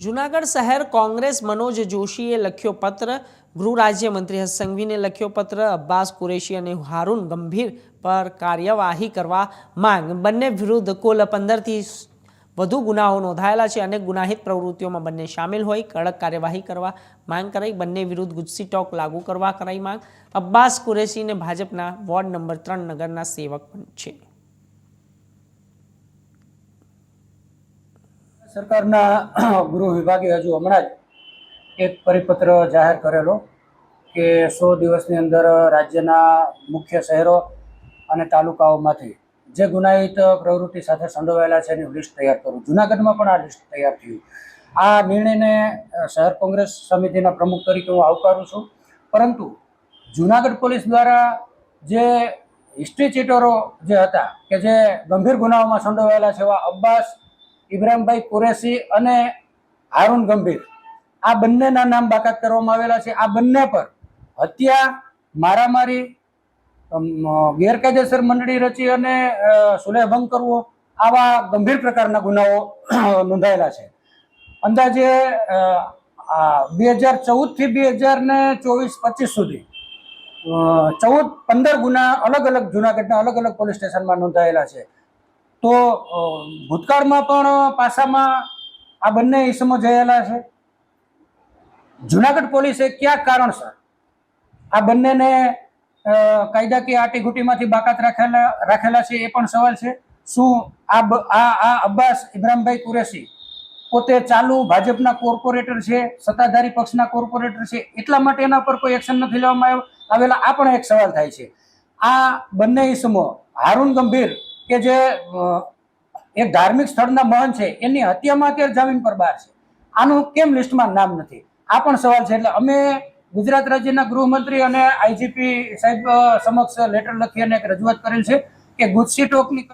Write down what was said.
જૂનાગઢ શહેર કોંગ્રેસ મનોજ જોશીએ લખ્યો પત્ર, ગૃહ રાજ્યમંત્રી હર્ષ સંઘવીને લખ્યો પત્ર, અબ્બાસ કુરેશી અને હારૂન ગંભીર પર કાર્યવાહી કરવા માંગ. બંને વિરુદ્ધ કુલ 15થી વધુ ગુનાઓ નોંધાયેલા છે. અનેક ગુનાહિત પ્રવૃત્તિઓમાં બંને સામેલ હોય, કડક કાર્યવાહી કરવા માંગ કરાઈ. બંને વિરુદ્ધ ગુજસી ટોક લાગુ કરવા કરાઈ માંગ. અબ્બાસ કુરેશીને ભાજપના વોર્ડ નંબર 3 નગરના સેવક પણ છે. સરકારના ગૃહ વિભાગે હજુ હમણાં જ એક પરિપત્ર જાહેર કરેલો કે 100 દિવસની અંદર રાજ્યના મુખ્ય શહેરો અને તાલુકાઓમાંથી જે ગુનાહિત પ્રવૃત્તિ સાથે સંડોવાયેલા છે એની લિસ્ટ તૈયાર કરવું. જૂનાગઢમાં પણ આ લિસ્ટ તૈયાર થયું. આ નિર્ણયને શહેર કોંગ્રેસ સમિતિના પ્રમુખ તરીકે હું આવકારું છું. પરંતુ જૂનાગઢ પોલીસ દ્વારા જે હિસ્ટ્રી ચીટરો જે હતા કે જે ગંભીર ગુનાઓમાં સંડોવાયેલા છે એવા અબ્બાસ ઇબ્રાહીમભાઈ કુરેશી અને હારૂન ગંભીર, આ બંનેના નામ બાકાત કરવામાં આવેલા છે. આ બંને પર હત્યા, મારામારી, ગેરકાયદેસર મંડળી રચી અને સુલેહભંગ કરવો, આવા ગંભીર પ્રકારના ગુનાઓ નોંધાયેલા છે. અંદાજે 2014 થી 2024-25 સુધી 15 ગુના અલગ અલગ જૂનાગઢના અલગ અલગ પોલીસ સ્ટેશનમાં નોંધાયેલા છે. તો ભૂતકાળમાં પણ પાસામાં આ બંને ઇસમો જયેલા છે. જૂનાગઢ પોલીસે કયા કારણસર આ બંનેને કાયદાકીય આટીઘૂટીમાંથી બાકાત રાખેલા છે એ પણ સવાલ છે. શું આ અબ્બાસ ઇબ્રાહીમભાઈ કુરેશી પોતે ચાલુ ભાજપના કોર્પોરેટર છે, સત્તાધારી પક્ષના કોર્પોરેટર છે, એટલા માટે એના પર કોઈ એક્શન નથી લેવામાં આવેલા? આ પણ એક સવાલ થાય છે. આ બંને ઇસમો, હારૂન ગંભીર કે જે એક ધાર્મિક સ્થળના મહંત છે, એની હત્યામાં અત્યારે જામીન પર બહાર છે, આનું કેમ લિસ્ટમાં નામ નથી? આ પણ સવાલ છે. એટલે અમે ગુજરાત રાજ્યના ગૃહમંત્રી અને આઈજીપી સાહેબ સમક્ષ લેટર લખી અને એક રજૂઆત કરેલ છે કે ગુજસી ટોકની